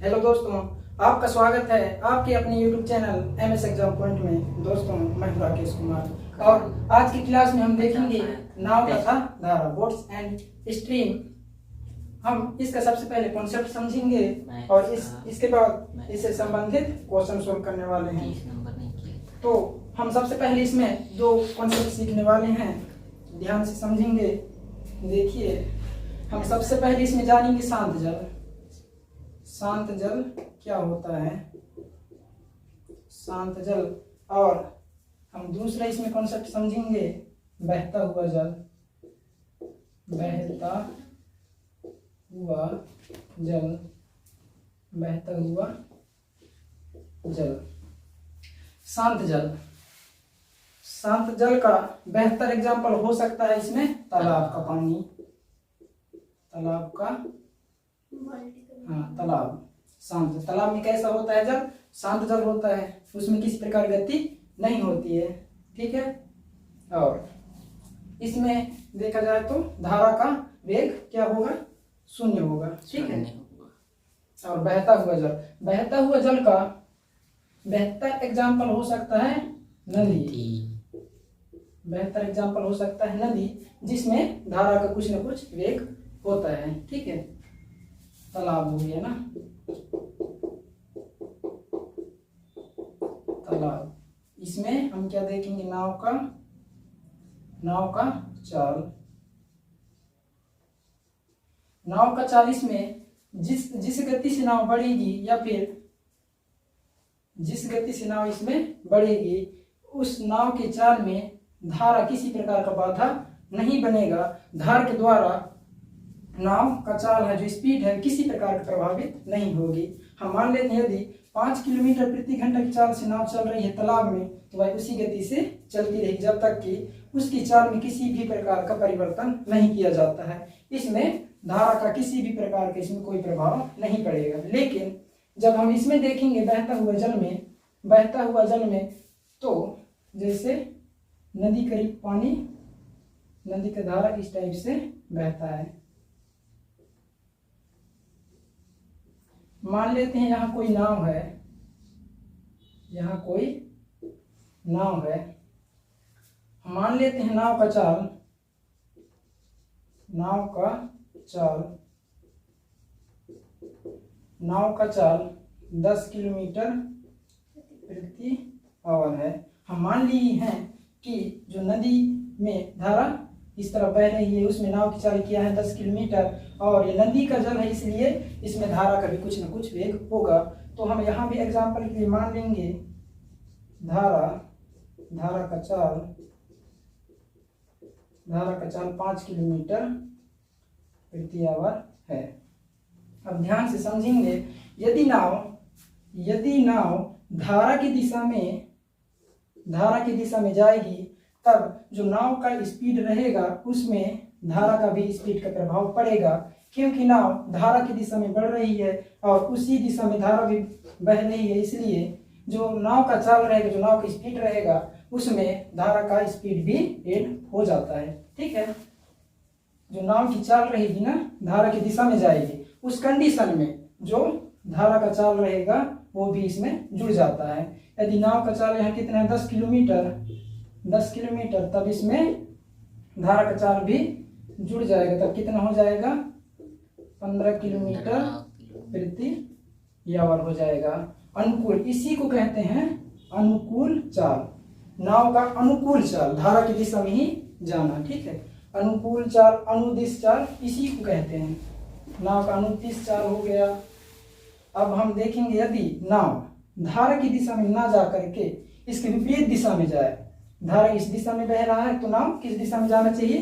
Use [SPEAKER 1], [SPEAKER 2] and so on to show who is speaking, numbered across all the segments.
[SPEAKER 1] Hello दोस्तों, आपका स्वागत है आपके अपने YouTube channel MS exam point में। दोस्तों, मैं राकेश कुमार और आज की क्लास में हम देखेंगे नाव तथा धारा, बोट्स एंड स्ट्रीम। हम इसका सबसे पहले कॉन्सेप्ट समझेंगे और इसके बाद इससे संबंधित क्वेश्चन सोल्व करने वाले हैं। तो हम सबसे पहले इसमें दो कॉन्सेप्ट सीखने वाले हैं, ध्यान से समझेंगे। देखिए, हम सबसे पहले इसमें जानेंगे शांत जल। शांत जल क्या होता है, शांत जल। और हम दूसरा इसमें कॉन्सेप्ट समझेंगे बहता हुआ जल। बहता हुआ जल, बहता हुआ जल, शांत जल। शांत जल का बेहतर एग्जाम्पल हो सकता है इसमें तालाब का पानी, तालाब का, हाँ तालाब। शांत तालाब में कैसा होता है जल? शांत जल होता है, उसमें किसी प्रकार गति नहीं होती है, ठीक है। और इसमें देखा जाए तो धारा का वेग क्या होगा? शून्य होगा, ठीक है। और बहता हुआ जल, बहता हुआ जल का बेहतर एग्जाम्पल हो सकता है नदी। बेहतर एग्जाम्पल हो सकता है नदी, जिसमें धारा का कुछ न कुछ वेग होता है, ठीक है। तालाब हो गया ना, तालाब। इसमें हम क्या देखेंगे? नाव का चाल। नाव का चाल, इसमें जिस गति से नाव बढ़ेगी या फिर जिस गति से नाव इसमें बढ़ेगी, उस नाव के चाल में धारा किसी प्रकार का बाधा नहीं बनेगा। धारा के द्वारा नाव का चाल है, जो स्पीड है, किसी प्रकार की प्रभावित नहीं होगी। हम मान लेते हैं यदि 5 किलोमीटर प्रति घंटा की चाल से नाव चल रही है तालाब में, तो वह उसी गति से चलती रहेगी जब तक कि उसकी चाल में किसी भी प्रकार का परिवर्तन नहीं किया जाता है। इसमें धारा का किसी भी प्रकार का इसमें कोई प्रभाव नहीं पड़ेगा। लेकिन जब हम इसमें देखेंगे बहता हुआ जल में, बहता हुआ जल में, तो जैसे नदी करीब पानी, नदी का धारा इस टाइप से बहता है। मान लेते हैं यहाँ कोई नाव है, यहाँ कोई नाव है। मान लेते हैं नाव का चाल, नाव का चाल, नाव का चाल 10 किलोमीटर प्रति आवर है। हम मान लिए हैं कि जो नदी में धारा इस तरह बह रही है, उसमें नाव की चाल किया है 10 किलोमीटर, और ये नदी का जल है, इसलिए इसमें धारा का भी कुछ न कुछ वेग होगा। तो हम यहाँ भी एग्जाम्पल के लिए मान लेंगे धारा का चाल, धारा का चाल 5 किलोमीटर प्रति आवर है। अब ध्यान से समझेंगे, यदि नाव धारा की दिशा में जाएगी, तब जो नाव का स्पीड रहेगा उसमें धारा का भी स्पीड का प्रभाव पड़ेगा, क्योंकि नाव धारा की दिशा में बढ़ रही है और उसी दिशा में धारा भी बह रही है। इसलिए जो नाव का चाल रहेगा, जो नाव का स्पीड रहेगा, उसमें धारा का स्पीड भी ऐड हो जाता है, ठीक है। जो नाव की चाल रहेगी ना, धारा की दिशा में जाएगी, उस कंडीशन में जो धारा का चाल रहेगा वो भी इसमें जुड़ जाता है। यदि नाव का चाल यहाँ कितना है? 10 किलोमीटर, तब इसमें धारा का चाल भी जुड़ जाएगा, तब कितना हो जाएगा? 15 किलोमीटर प्रति आवर हो जाएगा। अनुकूल, इसी को कहते हैं अनुकूल चाल। नाव का अनुकूल चाल, धारा की दिशा में ही जाना, ठीक है। अनुकूल चाल, अनुदिश चाल, इसी को कहते हैं। नाव का अनुदिश चाल हो गया। अब हम देखेंगे, यदि नाव धारा की दिशा में ना जा करके इसके विपरीत दिशा में जाए, धारा इस दिशा में बह रहा है, तो नाव किस दिशा में जाना चाहिए?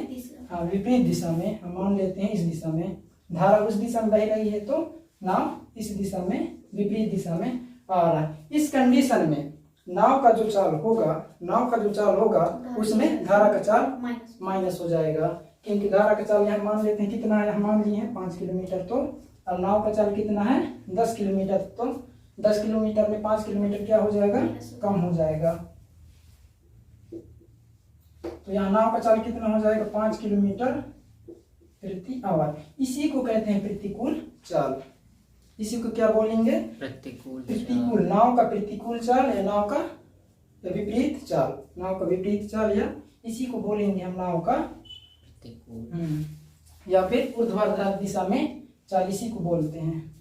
[SPEAKER 1] हाँ, विपरीत दिशा में। हम मान लेते हैं इस दिशा में, धारा उस दिशा में बह रही है, तो नाव इस दिशा में, विपरीत दिशा में आ रहा है। इस कंडीशन में नाव का जो चाल होगा उसमें धारा का चाल माइनस हो जाएगा, क्योंकि धारा का चाल यहाँ मान लेते हैं कितना है? यहाँ मान लिए हैं 5 किलोमीटर, तो अब नाव का चाल कितना है? 10 किलोमीटर, तो 10 किलोमीटर में 5 किलोमीटर क्या हो जाएगा? कम हो जाएगा। तो यहाँ नाव का चाल कितना हो जाएगा? 5 किलोमीटर प्रति आवर। इसी को कहते हैं प्रतिकूल चाल। इसी को क्या बोलेंगे? प्रतिकूल। नाव का प्रतिकूल चाल या नाव का विपरीत चाल, नाव का विपरीत चाल या इसी को बोलेंगे हम नाव का प्रतिकूल या फिर ऊर्ध्वाधर दिशा में चाल, इसी को बोलते हैं।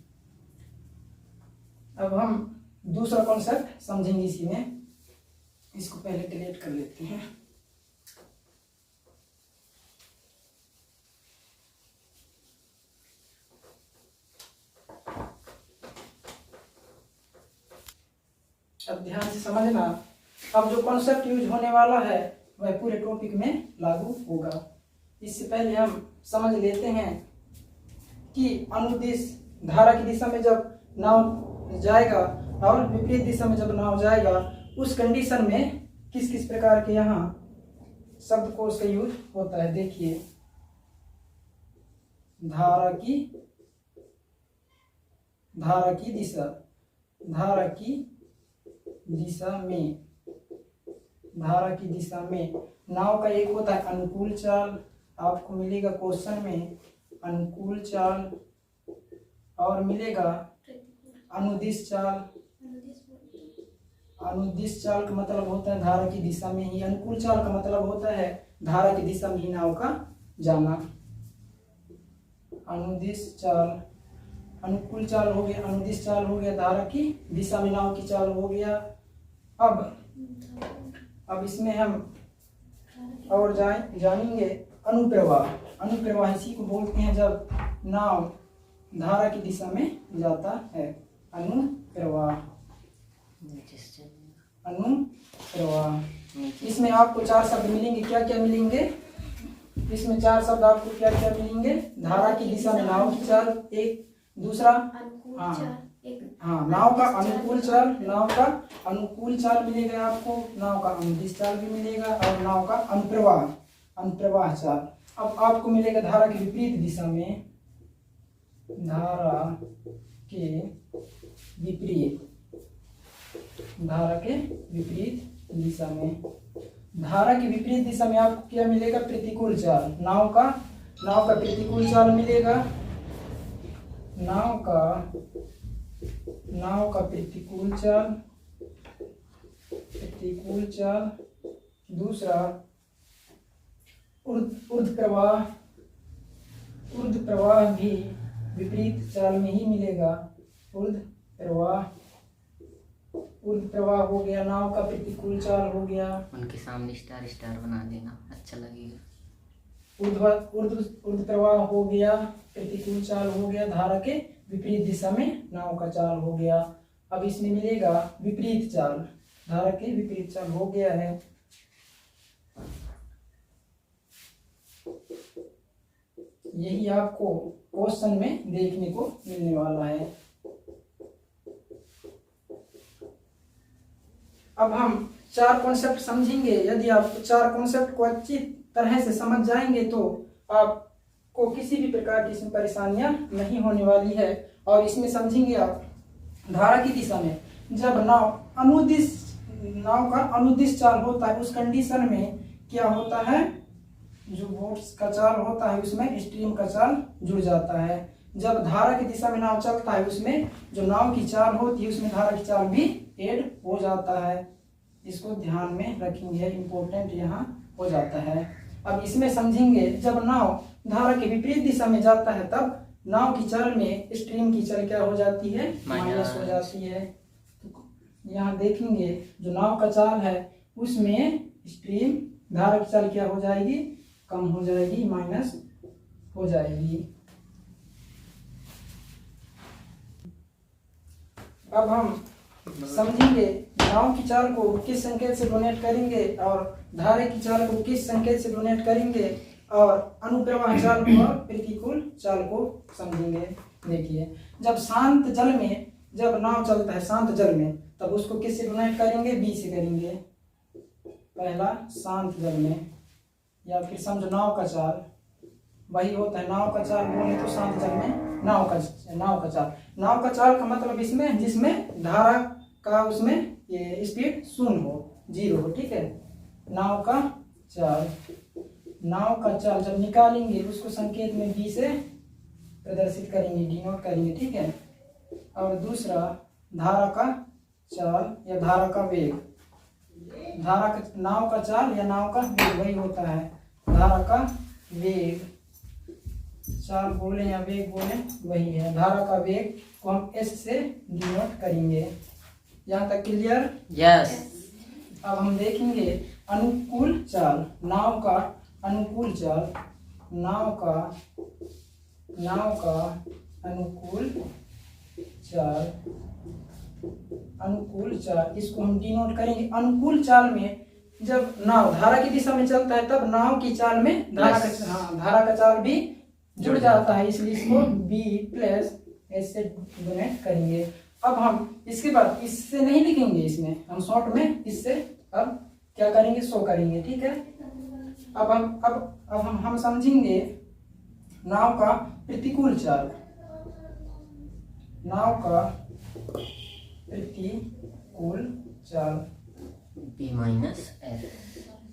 [SPEAKER 1] अब हम दूसरा कॉन्सेप्ट समझेंगे इसी में। इसको पहले डिलीट कर लेते हैं। अब ध्यान से समझना, अब जो कॉन्सेप्ट यूज होने वाला है वह पूरे टॉपिक में लागू होगा। इससे पहले हम समझ लेते हैं कि अनुदिश धारा की दिशा में जब नाव जाएगा और विपरीत दिशा में जब नाव जाएगा, उस कंडीशन में किस किस प्रकार के यहाँ शब्दकोश का यूज होता है। देखिए, धारा की दिशा, धारा की दिशा में नाव का एक होता है अनुकूल चाल, आपको मिलेगा क्वेश्चन में अनुकूल चाल, और मिलेगा अनुदिश चाल। अनुदिश चाल का मतलब होता है धारा की दिशा में ही, अनुकूल चाल का मतलब होता है धारा की दिशा में ही नाव का जाना। अनुदिश चाल, अनुकूल चाल हो गया, अनुदिश चाल हो गया, धारा की दिशा में नाव की चाल हो गया। अब इसमें हम और जानेंगे अनुप्रवाह। अनुप्रवाह इसी को बोलते हैं जब नाव धारा की दिशा में जाता है, अनुप्रवाह। इसमें आपको 4 शब्द मिलेंगे। क्या क्या मिलेंगे? इसमें 4 शब्द आपको क्या क्या मिलेंगे? धारा की दिशा में नाव की चाल, एक दूसरा नाव का अनुकूल चाल, नाव का अनुकूल चाल मिलेगा आपको, नाव का अनुदिश चाल भी मिलेगा, और नाव का अनुप्रवाह चाल। अब आपको मिलेगा धारा के विपरीत दिशा में, धारा के विपरीत दिशा में, धारा के विपरीत दिशा में आपको क्या मिलेगा? प्रतिकूल चाल। नाव का प्रतिकूल चाल मिलेगा, नाव का प्रतिकूल चाल। दूसरा ऊर्ध्व प्रवाह भी विपरीत चाल में ही मिलेगा। ऊर्ध्व प्रवाह हो गया, नाव का प्रतिकूल चाल हो गया।
[SPEAKER 2] उनके सामने स्टार स्टार बना देना, अच्छा लगेगा।
[SPEAKER 1] ऊर्ध्व प्रवाह हो गया, प्रतिकूल चाल हो गया, धारा के विपरीत दिशा में नाव का चाल हो गया। अब इसमें मिलेगा विपरीत चाल, धारा के विपरीत चाल हो गया है। यही आपको क्वेश्चन में देखने को मिलने वाला है। अब हम 4 कॉन्सेप्ट समझेंगे। यदि आप 4 कॉन्सेप्ट को अच्छी तरह से समझ जाएंगे तो आपको किसी भी प्रकार की इसमें परेशानियां नहीं होने वाली है। और इसमें समझेंगे आप धारा की दिशा में जब नाव का अनुदिश चाल होता है, उस कंडीशन में क्या होता है? जो बोट्स का चाल होता है उसमें स्ट्रीम का चाल जुड़ जाता है। जब धारा की दिशा में नाव चलता है, उसमें जो नाव की चाल होती है उसमें धारा की चाल भी ऐड हो जाता है। इसको ध्यान में रखेंगे, इम्पोर्टेंट यहाँ हो जाता है। अब इसमें समझेंगे जब नाव धारा के विपरीत दिशा में जाता है तब नाव की चाल में स्ट्रीम की चाल क्या हो जाती है? माइनस हो जाती है। तो यहाँ देखेंगे जो नाव का चाल है उसमें स्ट्रीम धारा की चाल क्या हो जाएगी? कम हो जाएगी, माइनस हो जाएगी। अब हम समझेंगे नाव की चाल को किस संकेत से डोनेट करेंगे और धारा की चाल को किस संकेत से डोनेट करेंगे, और अनुप्रवाह चाल को और प्रतिकूल चाल को समझेंगे। देखिए, जब शांत जल में जब नाव चलता है शांत जल में, तब उसको किससे डोनेट करेंगे? बी से करेंगे। पहला शांत जल में, या फिर समझो नाव का चाल वही होता है। नाव का चाल बोले तो शांत जल में नाव का चाल का मतलब इसमें जिसमें धारा का उसमें ये स्पीड 0 हो, ठीक है। नाव का चाल जब निकालेंगे उसको संकेत में बी से प्रदर्शित करेंगे, डिनोट करेंगे, ठीक है। और दूसरा धारा का चाल या धारा का वेग। धारा का नाव का चाल या नाव का वेग वही होता है धारा का वेग। चाल बोले या वेग बोले वही है। धारा का वेग को हम S से डिनोट करेंगे। यहाँ तक क्लियर?
[SPEAKER 2] यस।
[SPEAKER 1] अब हम देखेंगे अनुकूल चाल। नाव का अनुकूल चाल, नाव का अनुकूल चाल, अनुकूल चाल, इसको हम डिनोट करेंगे। अनुकूल चाल में जब नाव धारा की दिशा में चलता है तब नाव की चाल में धारा का चाल भी जुड़ जाता है, इसलिए इसको B प्लस S से डोनेट करेंगे। अब हम इसके बाद इससे नहीं लिखेंगे, इसमें हम शॉर्ट में इससे अब क्या करेंगे, शो करेंगे। ठीक है। अब हम समझेंगे नाव का प्रतिकूल चाल। नाव का प्रतिकूल चाल
[SPEAKER 2] B माइनस S।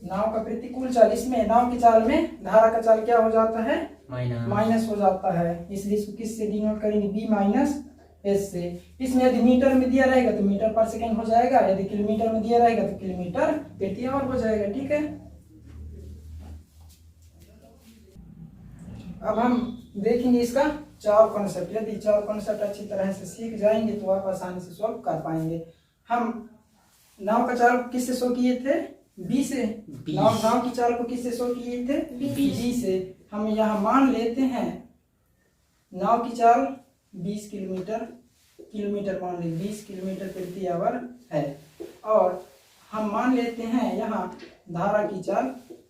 [SPEAKER 1] नाव का प्रतिकूल चाल, इसमें नाव की चाल में धारा का चाल क्या हो जाता है, माइनस हो जाता है, इसलिए इसको किससे डिनोट करेंगे, B माइनस S से। इसमें यदि मीटर में दिया रहेगा तो मीटर पर सेकंड हो जाएगा, यदि किलोमीटर में दिया रहेगा तो किलोमीटर प्रति आवर हो जाएगा। ठीक है। अब हम देखेंगे इसका चार कॉन्सेप्ट। यदि चार कॉन्सेप्ट अच्छी तरह से सीख जाएंगे तो आप आसानी से सॉल्व कर पाएंगे। हम नाव का चाल किससे शो किए थे, B से। नाव की चाल को किससे शो किए थे, B से। हम यहाँ मान लेते हैं नाव की चाल 20 किलोमीटर मान लीजिए 20 किलोमीटर प्रति आवर है, और हम मान लेते हैं यहाँ धारा की चाल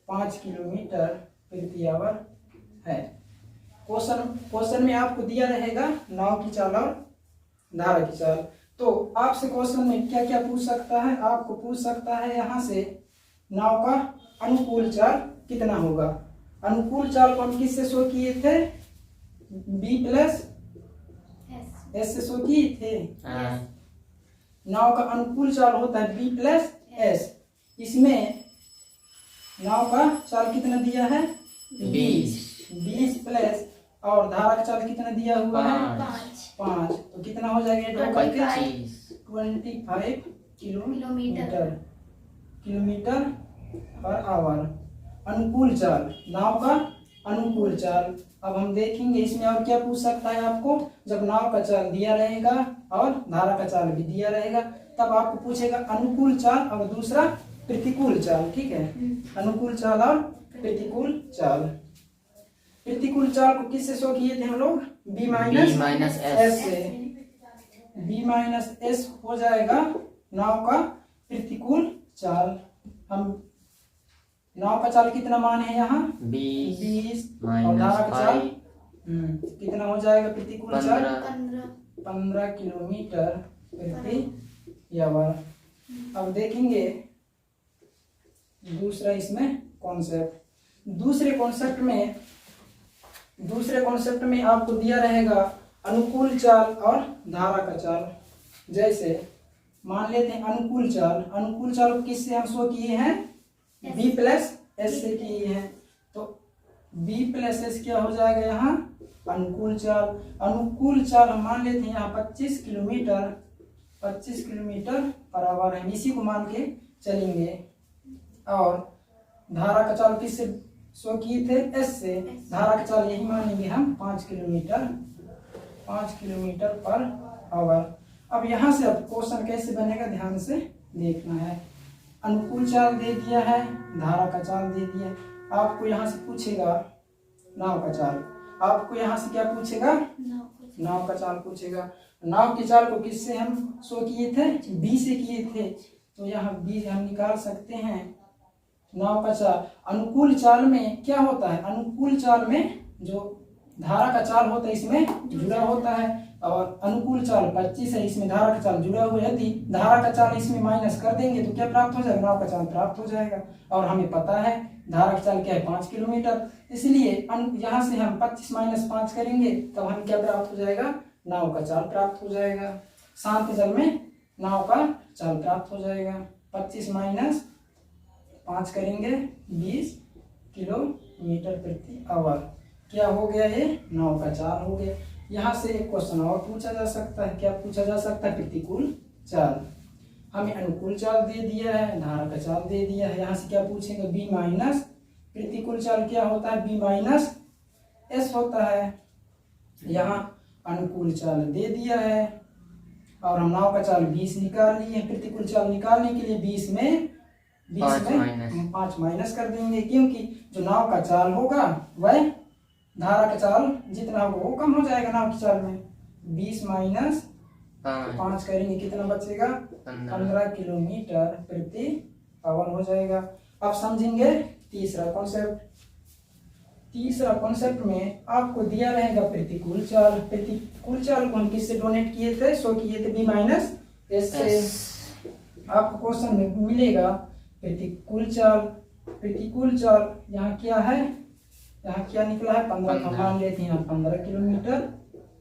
[SPEAKER 1] 5 किलोमीटर प्रति आवर है। क्वेश्चन में आपको दिया रहेगा नाव की चाल और धारा की चाल। तो आपसे क्वेश्चन में क्या क्या पूछ सकता है, आपको पूछ सकता है यहाँ से नाव का अनुकूल चाल कितना होगा। अनुकूल चाल को हम किससे शो किए थे, B प्लस S से शो किए थे। नाव का अनुकूल चाल होता है B प्लस S। इसमें नाव का चाल कितना दिया है, 20 प्लस, और धारा का चाल कितना दिया हुआ है, 5। तो कितना हो जाएगा, 25 किलोमीटर पर आवर। अनुकूल चाल, नाव का अनुकूल चाल। अब हम देखेंगे इसमें और क्या पूछ सकता है आपको। जब नाव का चाल दिया रहेगा और धारा का चाल भी दिया रहेगा तब आपको पूछेगा अनुकूल चाल और दूसरा प्रतिकूल चाल। ठीक है। अनुकूल चाल और प्रतिकूल चाल। प्रतिकूल चाल को किससे शो किए थे हम लोग, B माइनस S से। B माइनस S हो जाएगा नाव का प्रतिकूल चाल। हम नाव का चाल कितना मान है यहाँ, 20 और धारा का चाल कितना हो जाएगा, प्रतिकूल चाल 15 किलोमीटर प्रति आवर। अब देखेंगे दूसरा इसमें कॉन्सेप्ट। दूसरे कॉन्सेप्ट में आपको दिया रहेगा अनुकूल चाल और धारा का चाल। जैसे मान लेते हैं अनुकूल चाल को किससे हम शो किए हैं, B प्लस S से किए हैं। तो B प्लस S क्या हो जाएगा यहाँ, अनुकूल चाल हम मान लेते हैं यहाँ 25 किलोमीटर पर आवर है, इसी को मान के चलेंगे। और धारा का चाल किससे शो किए थे, S से। धारा का चाल यही मानेंगे हम 5 किलोमीटर पर आवर। अब यहाँ से अब क्वेश्चन कैसे बनेगा ध्यान से देखना है। अनुकूल चाल दे दिया है, धारा का चाल दे दिया, आपको यहाँ से पूछेगा नाव का चाल। आपको यहाँ से क्या पूछेगा, नाव का चाल पूछेगा। नाव की चाल को किससे हम शो किए थे, B से किए थे, तो यहाँ B हम निकाल सकते हैं। नाव का चाल अनुकूल चाल में क्या होता है, अनुकूल चाल में जो धारा का चाल होता है इसमें जुड़ा होता है, और अनुकूल चाल 25 है, इसमें धारा का चाल जुड़ा हुआ है। यदि धारा का चाल इसमें माइनस कर देंगे तो क्या प्राप्त हो जाएगा, नाव का चाल प्राप्त हो जाएगा। और हमें पता है धारा का चाल क्या है, 5 किलोमीटर, इसलिए यहाँ से हम 25 माइनस 5 करेंगे तब हमें क्या प्राप्त हो जाएगा, नाव का चाल प्राप्त हो जाएगा। शांत जल में नाव का चाल प्राप्त हो जाएगा। 25 माइनस 5 करेंगे 20 किलोमीटर प्रति आवर, क्या हो गया, ये नाव का चाल हो गया। यहाँ से एक क्वेश्चन और पूछा जा सकता है। क्या पूछा जा सकता है? प्रतिकूल चाल। हमें अनुकूल चाल दे दिया है, धारा का चाल दे दिया है। यहाँ से क्या पूछेंगे? बी माइनस प्रतिकूल चाल क्या होता है? बी माइनस एस होता है। यहाँ अनुकूल चाल दे दिया है और हम नाव का चाल 20 निकाल लिए। प्रतिकूल चाल निकालने के लिए 20 में 5 माइनस कर देंगे, क्योंकि जो नाव का चाल होगा वह धारा का चाल जितना होगा वो कम हो जाएगा नाव की चाल में। 20 माइनस 5 करेंगे, कितना बचेगा? 15 किलोमीटर प्रति आवर हो जाएगा। अब समझेंगे तीसरा कॉन्सेप्ट। तीसरा कॉन्सेप्ट में आपको दिया रहेगा प्रतिकूल चाल। प्रतिकूल चाल को हम किससे डोनेट किए थे? शो किए थे बी माइनस एस से। आपको क्वेश्चन में मिलेगा प्रतिकूल चाल। प्रतिकूल चाल यहाँ क्या है? यहाँ क्या निकला है? 15 का मान लेते हैं, 15 किलोमीटर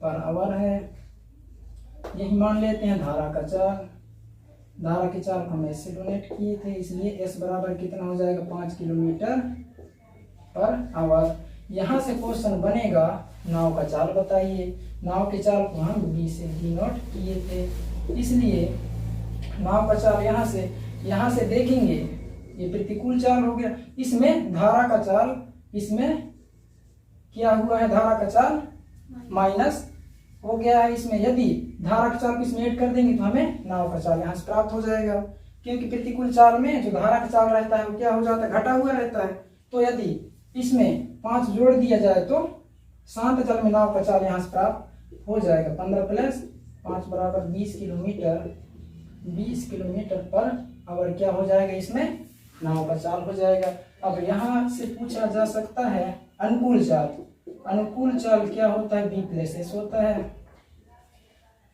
[SPEAKER 1] पर आवर है। यही मान लेते हैं धारा का चाल। धारा के चाल को हम ऐसे डोनेट किए थे, इसलिए एस बराबर कितना हो जाएगा? 5 किलोमीटर पर आवर। यहाँ से क्वेश्चन बनेगा नाव का चाल बताइए। नाव के चाल को हम बी से डिनोट किए थे, इसलिए नाव का चाल यहाँ से देखेंगे ये प्रतिकूल चाल हो गया। इसमें धारा का चाल, इसमें क्या हुआ है? धारा का चाल माइनस हो गया है। इसमें यदि धारा का चाल को इसमें ऐड कर देंगे तो हमें नाव का चाल यहाँ से प्राप्त हो जाएगा, क्योंकि प्रतिकूल चाल में जो धारा का चाल रहता है वो क्या हो जाता है? घटा हुआ रहता है। तो यदि इसमें 5 जोड़ दिया जाए तो शांत जल में नाव का चाल यहाँ से प्राप्त हो जाएगा। 15 प्लस 5 बराबर 20 किलोमीटर। 20 किलोमीटर पर आवर क्या हो जाएगा? इसमें नाव का चाल हो जाएगा। अब यहाँ से पूछा जा सकता है अनुकूल चाल। अनुकूल चाल क्या होता है? बी प्लस एस होता है।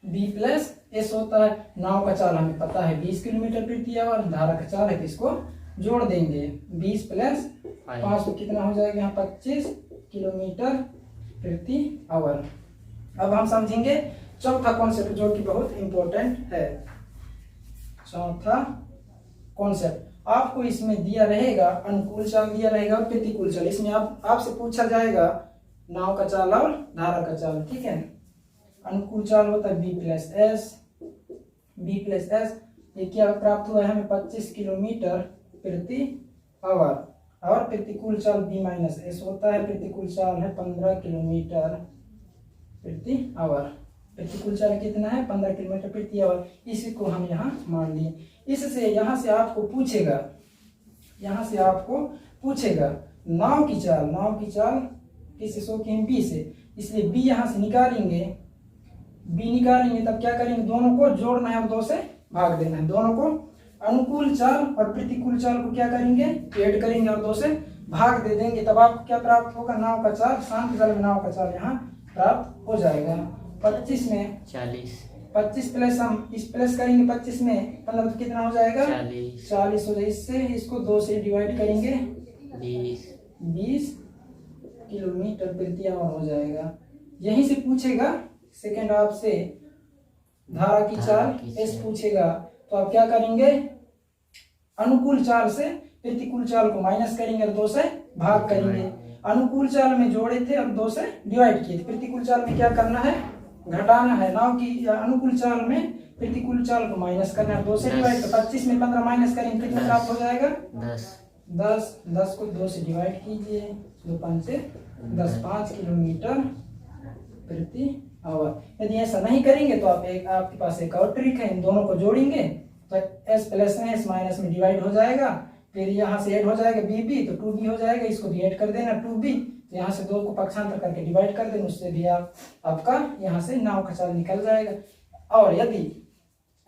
[SPEAKER 1] बी प्लस एस होता है। नाव का चाल हमें पता है 20 किलोमीटर प्रति आवर, धारा का चाल है तो इसको जोड़ देंगे। 20 प्लस 5 तो कितना हो जाएगा? यहाँ 25 किलोमीटर प्रति आवर। अब हम समझेंगे चौथा कॉन्सेप्ट जो कि बहुत इंपॉर्टेंट है। चौथा कॉन्सेप्ट आपको इसमें दिया रहेगा अनुकूल चाल दिया रहेगा और प्रतिकूल चाल। इसमें आपसे पूछा जाएगा नाव का चाल और धारा का चाल, ठीक है। अनुकूल चाल होता है B plus S. B plus S ये क्या प्राप्त हुआ है हमें? 25 किलोमीटर प्रति आवर। और प्रतिकूल चाल बी माइनस एस होता है। प्रतिकूल चाल है 15 किलोमीटर प्रति आवर। प्रतिकूल चाल कितना है? 15 किलोमीटर प्रति आवर। इसी को हम यहाँ मान लिए। इससे यहाँ से आपको पूछेगा नाव की चाल। नाव की चाल किससे शो किए? बी से, इसलिए बी यहाँ से निकालेंगे। बी निकालेंगे तब क्या करेंगे? दोनों को जोड़ना है और 2 से भाग देना है। दोनों को अनुकूल चाल और प्रतिकूल चाल को क्या करेंगे? ऐड करेंगे और 2 से भाग दे देंगे। तब आपको क्या प्राप्त होगा? नाव का चाल। शांत जल में नाव का चाल यहाँ प्राप्त हो जाएगा। 25 में 25 प्लस हम इस प्लस करेंगे 25 में 15 तो कितना हो जाएगा? 40 हो जाएगा। इससे इसको 2 से डिवाइड करेंगे 20 किलोमीटर प्रति आवर हो जाएगा। यहीं से पूछेगा सेकेंड आपसे धारा की चाल एस पूछेगा, तो आप क्या करेंगे? अनुकूल चाल से प्रतिकूल चाल को माइनस करेंगे और 2 से भाग करेंगे। अनुकूल चाल में जोड़े थे और 2 से डिवाइड किए थे। प्रतिकूल चाल में क्या करना है? घटाना है। नाव की अनुकूल चाल में प्रतिकूल चाल को माइनस करना है, 2 से डिवाइड। 25 में 15 माइनस करेंगे कितना प्राप्त हो जाएगा? 10 को 2 से डिवाइड कीजिए, 2 5 से 10, 5 किलोमीटर प्रति आवर। यदि ऐसा नहीं करेंगे तो आपके पास एक और ट्रिक है। इन दोनों को जोड़ेंगे तो एस प्लस में एस माइनस में डिवाइड हो जाएगा। फिर यहाँ से ऐड हो जाएगा बी तो 2b हो जाएगा। इसको भी ऐड कर देना 2b, तो यहाँ से 2 को पक्षांतर करके डिवाइड कर देना। उससे भी आपका यहाँ से नाव का चाल निकल जाएगा। और यदि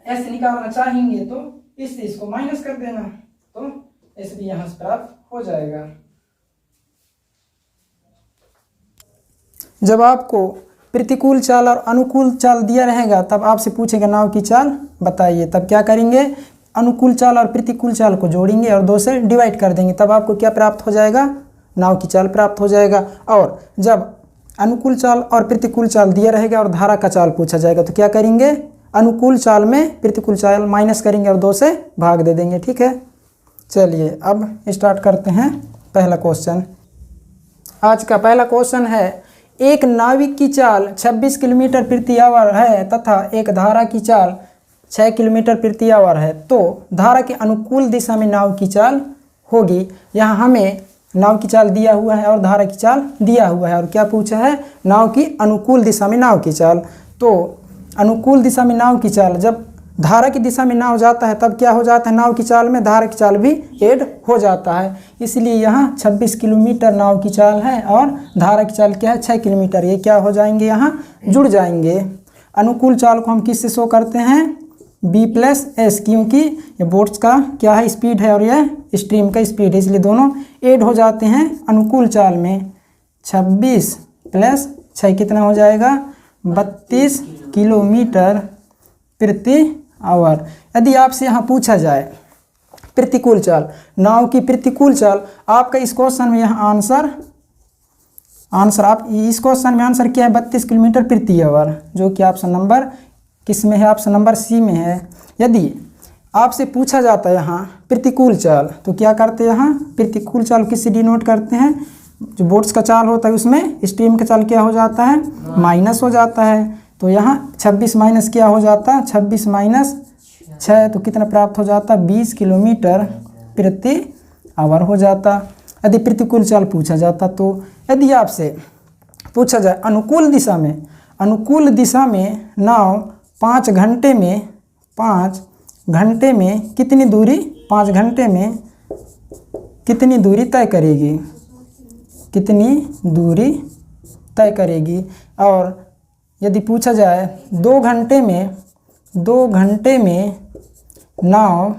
[SPEAKER 1] एस निकालना चाहेंगे तो इसको माइनस कर देना, तो एस भी यहाँ से प्राप्त हो जाएगा। जब आपको प्रतिकूल चाल और अनुकूल चाल दिया रहेगा तब आपसे पूछेगा नाव की चाल बताइए। तब क्या करेंगे? अनुकूल चाल और प्रतिकूल चाल को जोड़ेंगे और 2 से डिवाइड कर देंगे। तब आपको क्या प्राप्त हो जाएगा? नाव की चाल प्राप्त हो जाएगा। और जब अनुकूल चाल और प्रतिकूल चाल दिया रहेगा और धारा का चाल पूछा जाएगा तो क्या करेंगे? अनुकूल चाल में प्रतिकूल चाल माइनस करेंगे और 2 से भाग दे देंगे, ठीक है। चलिए अब स्टार्ट करते हैं पहला क्वेश्चन। आज का पहला क्वेश्चन है एक नाविक की चाल 26 किलोमीटर प्रति आवर है तथा एक धारा की चाल 6 किलोमीटर प्रति आवर है, तो धारा के अनुकूल दिशा में नाव की चाल होगी। यहाँ हमें नाव की चाल दिया हुआ है और धारा की चाल दिया हुआ है, और क्या पूछा है, नाव की अनुकूल दिशा में नाव की चाल। तो अनुकूल दिशा में नाव की चाल, जब धारा की दिशा में नाव जाता है तब क्या हो जाता है, नाव की चाल में धारा की चाल भी ऐड हो जाता है। इसलिए यहाँ 26 किलोमीटर नाव की चाल है और धारा की चाल क्या है, 6 किलोमीटर। ये क्या हो जाएंगे, यहाँ जुड़ जाएंगे। अनुकूल चाल को हम किससे शो करते हैं, B+S, क्योंकि ये बोट्स का क्या है, स्पीड है और यह स्ट्रीम का स्पीड है, इसलिए दोनों ऐड हो जाते हैं अनुकूल चाल में। 26 + 6 कितना हो जाएगा, 32 किलोमीटर प्रति आवर। यदि आपसे यहाँ पूछा जाए प्रतिकूल चाल, नाव की प्रतिकूल चाल, आपका इस क्वेश्चन में यहाँ आंसर आप इस क्वेश्चन में आंसर क्या है, 32 किलोमीटर प्रति आवर, जो कि ऑप्शन नंबर किस में है, ऑप्शन नंबर सी में है। यदि आपसे पूछा जाता है यहाँ प्रतिकूल चाल, तो क्या करते हैं, यहाँ प्रतिकूल चाल किससे डिनोट करते हैं, जो बोट्स का चाल होता है उसमें स्ट्रीम का चाल क्या हो जाता है, माइनस हो जाता है। तो यहाँ 26 माइनस क्या हो जाता है, 26 - 6, तो कितना प्राप्त हो जाता, 20 किलोमीटर प्रति आवर हो जाता। यदि प्रतिकूल चाल पूछा जाता, तो यदि आपसे पूछा जाए अनुकूल दिशा में नाव 5 घंटे में कितनी दूरी, 5 घंटे में कितनी दूरी तय करेगी, और यदि पूछा जाए 2 घंटे में नाव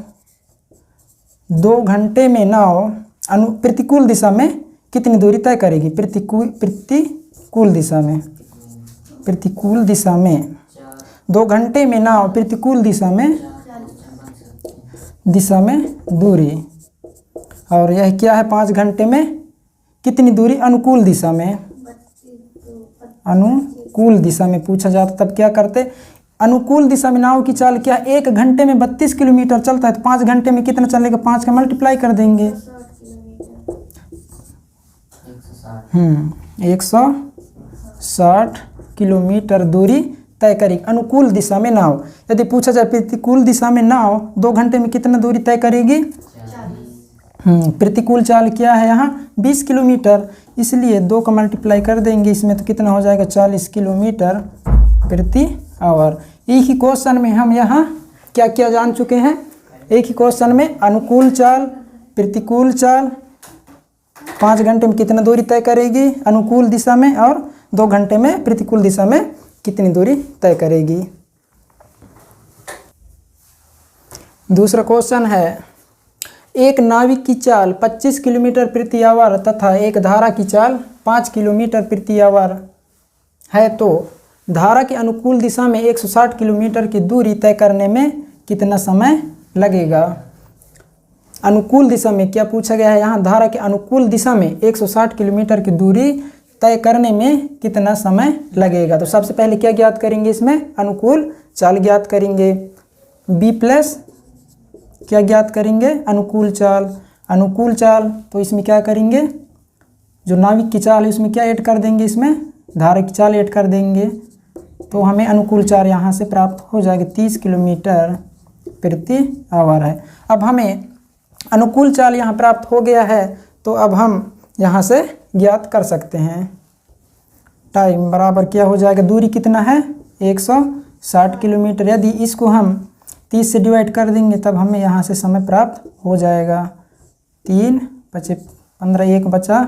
[SPEAKER 1] प्रतिकूल दिशा में कितनी दूरी तय करेगी, प्रतिकूल दिशा में 2 घंटे में नाव प्रतिकूल दिशा में दूरी, और यह क्या है, 5 घंटे में कितनी दूरी अनुकूल दिशा में पूछा जाता, तब क्या करते, अनुकूल दिशा में नाव की चाल क्या, 1 घंटे में 32 किलोमीटर चलता है, तो 5 घंटे में कितना चलेगा, 5 का मल्टीप्लाई कर देंगे, 160 किलोमीटर दूरी तय करेगी अनुकूल दिशा में नाव। यदि पूछा जाए प्रतिकूल दिशा में नाव 2 घंटे में कितना दूरी तय करेगी, प्रतिकूल चाल क्या है यहाँ 20 किलोमीटर, इसलिए 2 का मल्टीप्लाई कर देंगे इसमें, तो कितना हो जाएगा 40 किलोमीटर प्रति आवर। एक ही क्वेश्चन में हम यहाँ क्या क्या जान चुके हैं, एक ही क्वेश्चन में अनुकूल चाल, प्रतिकूल चाल, 5 घंटे में कितना दूरी तय करेगी अनुकूल दिशा में, और 2 घंटे में प्रतिकूल दिशा में कितनी दूरी तय करेगी। दूसरा क्वेश्चन है, एक नाविक की चाल 25 किलोमीटर प्रति आवर तथा एक धारा की चाल 5 किलोमीटर प्रति आवर है, तो धारा के अनुकूल दिशा में 160 किलोमीटर की दूरी तय करने में कितना समय लगेगा। अनुकूल दिशा में क्या पूछा गया है, यहाँ धारा के अनुकूल दिशा में 160 किलोमीटर की दूरी तय करने में कितना समय लगेगा। तो सबसे पहले क्या ज्ञात करेंगे, इसमें अनुकूल चाल ज्ञात करेंगे, B+ क्या ज्ञात करेंगे, अनुकूल चाल, तो इसमें क्या करेंगे, जो नाविक की चाल है उसमें क्या ऐड कर देंगे, इसमें धारा की चाल ऐड कर देंगे, तो हमें अनुकूल चाल यहाँ से प्राप्त हो जाएगी 30 किलोमीटर प्रति आवर है। अब हमें अनुकूल चाल यहाँ प्राप्त हो गया है, तो अब हम यहाँ से ज्ञात कर सकते हैं। टाइम बराबर क्या हो जाएगा, दूरी कितना है 160 किलोमीटर, यदि इसको हम 30 से डिवाइड कर देंगे तब हमें यहाँ से समय प्राप्त हो जाएगा। 3 × 5 = 15, 1 बचा,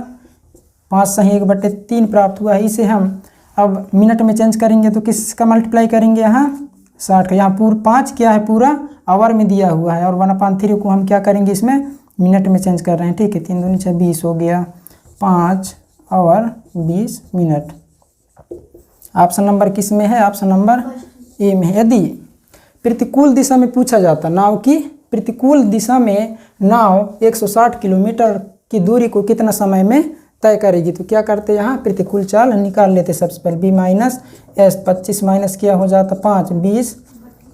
[SPEAKER 1] 5 सही 1/3 प्राप्त हुआ है। इसे हम अब मिनट में चेंज करेंगे तो किसका मल्टीप्लाई करेंगे, यहाँ 60 का, यहाँ 5 क्या है पूरा आवर में दिया हुआ है, और 1/3 को हम क्या करेंगे, इसमें मिनट में चेंज कर रहे हैं, ठीक है। 3 दूनी 6 20 हो गया, 5 आवर 20 मिनट। ऑप्शन नंबर किस में है, ऑप्शन नंबर ए में है। यदि प्रतिकूल दिशा में पूछा जाता, नाव की प्रतिकूल दिशा में नाव 160 किलोमीटर की दूरी को कितना समय में तय करेगी, तो क्या करते हैं, यहाँ प्रतिकूल चाल निकाल लेते। सबसे पहले B-S, 25 माइनस क्या हो जाता 5,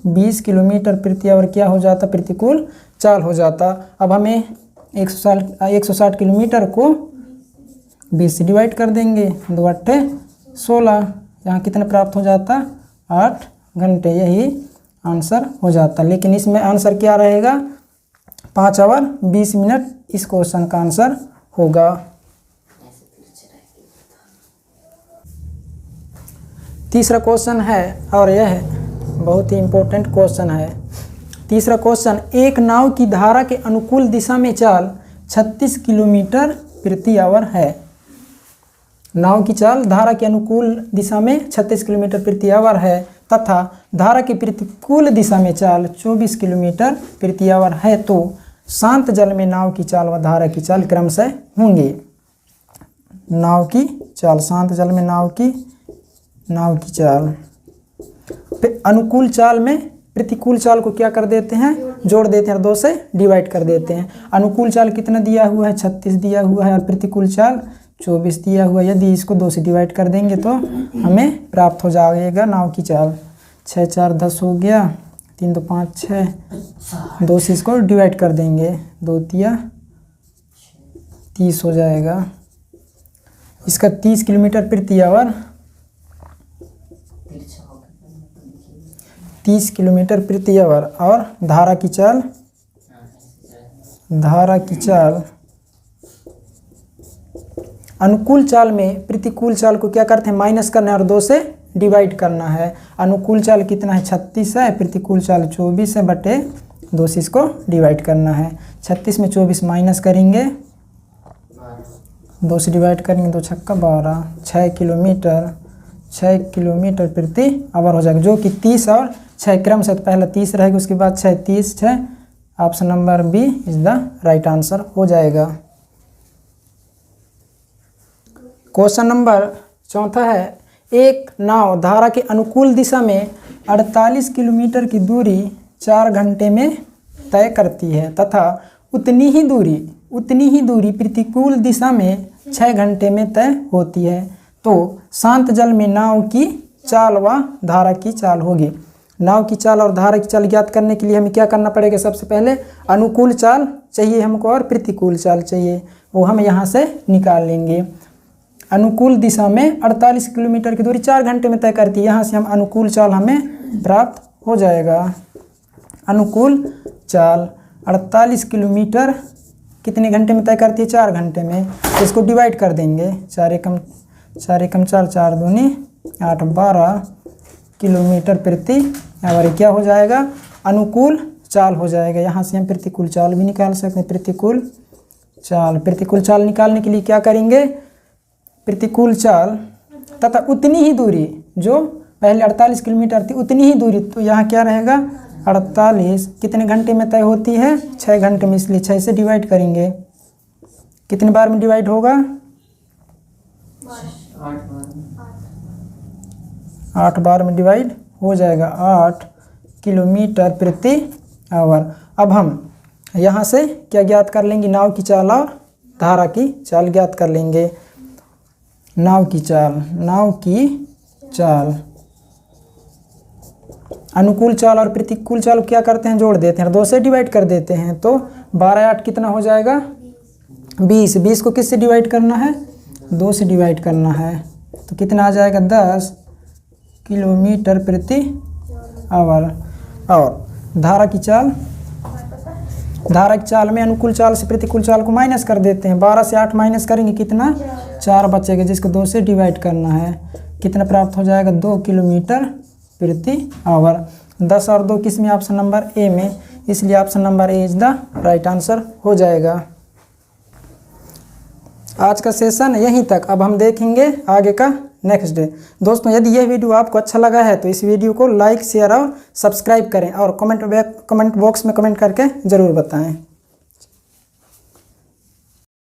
[SPEAKER 1] 20 किलोमीटर प्रति आवर क्या हो जाता, प्रतिकूल चाल हो जाता। अब हमें 160 किलोमीटर को 20 से डिवाइड कर देंगे, 2 × 8 16। यहाँ कितने प्राप्त हो जाता? 8 घंटे, यही आंसर हो जाता। लेकिन इसमें आंसर क्या रहेगा? 5 आवर 20 मिनट इस क्वेश्चन का आंसर होगा। तीसरा क्वेश्चन है और यह बहुत ही इम्पोर्टेंट क्वेश्चन है। तीसरा क्वेश्चन, एक नाव की धारा के अनुकूल दिशा में चाल 36 किलोमीटर प्रति आवर है। नाव की चाल धारा के अनुकूल दिशा में 36 किलोमीटर प्रति आवर है तथा धारा के प्रतिकूल दिशा में चाल 24 किलोमीटर प्रति आवर है, तो शांत जल में नाव की चाल व धारा की चाल क्रमशः होंगे। नाव की चाल, शांत जल में नाव की चाल। अनुकूल चाल में प्रतिकूल चाल को क्या कर देते हैं? जोड़ देते हैं, 2 से डिवाइड कर देते हैं। अनुकूल चाल कितना दिया हुआ है? 36 दिया हुआ है और प्रतिकूल चाल 24 दिया हुआ है। यदि इसको 2 से डिवाइड कर देंगे तो हमें प्राप्त हो जाएगा नाव की चाल। 6 4 10 हो गया, 3 2 5 6, 2 से इसको डिवाइड कर देंगे, 2 3 30 हो जाएगा। इसका 30 किलोमीटर प्रति आवर, 30 किलोमीटर प्रति आवर। और धारा की चाल, अनुकूल चाल में प्रतिकूल चाल को क्या करते हैं? माइनस करना है और 2 से डिवाइड करना है। अनुकूल चाल कितना है? 36 है, प्रतिकूल चाल 24 है, बटे 2 से इसको डिवाइड करना है। 36 में 24 माइनस करेंगे, 2 से डिवाइड करेंगे, 2 छक्का 12, 6 किलोमीटर प्रति आवर हो जाएगा, जो कि 30 और 6 क्रम से पहला 30 रहेगा, उसके बाद 6 30 6। Option number B is the right answer हो जाएगा। क्वेश्चन नंबर 4 है, एक नाव धारा के अनुकूल दिशा में 48 किलोमीटर की दूरी 4 घंटे में तय करती है तथा उतनी ही दूरी प्रतिकूल दिशा में 6 घंटे में तय होती है, तो शांत जल में नाव की चाल व धारा की चाल होगी। नाव की चाल और धारा की चाल ज्ञात करने के लिए हमें क्या करना पड़ेगा? सबसे पहले अनुकूल चाल चाहिए हमको और प्रतिकूल चाल चाहिए, वो हम यहाँ से निकाल लेंगे। अनुकूल दिशा में 48 किलोमीटर की दूरी 4 घंटे में तय करती है, यहाँ से हम अनुकूल चाल हमें प्राप्त हो जाएगा। अनुकूल चाल 48 किलोमीटर कितने घंटे में तय करती है? 4 घंटे में। तो इसको डिवाइड कर देंगे, 4 एकम 4 4 दूनी 8 12 किलोमीटर प्रति आवर। क्या हो जाएगा? अनुकूल चाल हो जाएगा। यहाँ से हम प्रतिकूल चाल भी निकाल सकते हैं। प्रतिकूल चाल निकालने के लिए क्या करेंगे? प्रतिकूल चाल तथा उतनी ही दूरी, जो पहले 48 किलोमीटर थी उतनी ही दूरी, तो यहाँ क्या रहेगा? 48 कितने घंटे में तय होती है? 6 घंटे में, इसलिए 6 से डिवाइड करेंगे। कितने बार में डिवाइड होगा? 8 बार में डिवाइड हो जाएगा। 8 किलोमीटर प्रति आवर। अब हम यहाँ से क्या ज्ञात कर लेंगे? नाव की चाल और धारा की चाल ज्ञात कर लेंगे। नाव की चाल अनुकूल चाल और प्रतिकूल चाल क्या करते हैं? जोड़ देते हैं, 2 से डिवाइड कर देते हैं, तो 12 8 कितना हो जाएगा? 20। 20 को किससे डिवाइड करना है? 2 से डिवाइड करना है, तो कितना आ जाएगा? 10 किलोमीटर प्रति आवर। और धारा की चाल में अनुकूल चाल से प्रतिकूल चाल को माइनस कर देते हैं। 12 से 8 माइनस करेंगे, कितना? 4 बचेगा, जिसको 2 से डिवाइड करना है। कितना प्राप्त हो जाएगा? 2 किलोमीटर प्रति आवर। 10 और 2 किस में? ऑप्शन नंबर ए में, इसलिए option number A is the right answer हो जाएगा। आज का सेशन यहीं तक। अब हम देखेंगे आगे का नेक्स्ट डे। दोस्तों, यदि यह वीडियो आपको अच्छा लगा है तो इस वीडियो को लाइक शेयर और सब्सक्राइब करें और कमेंट बॉक्स में कमेंट करके ज़रूर बताएं।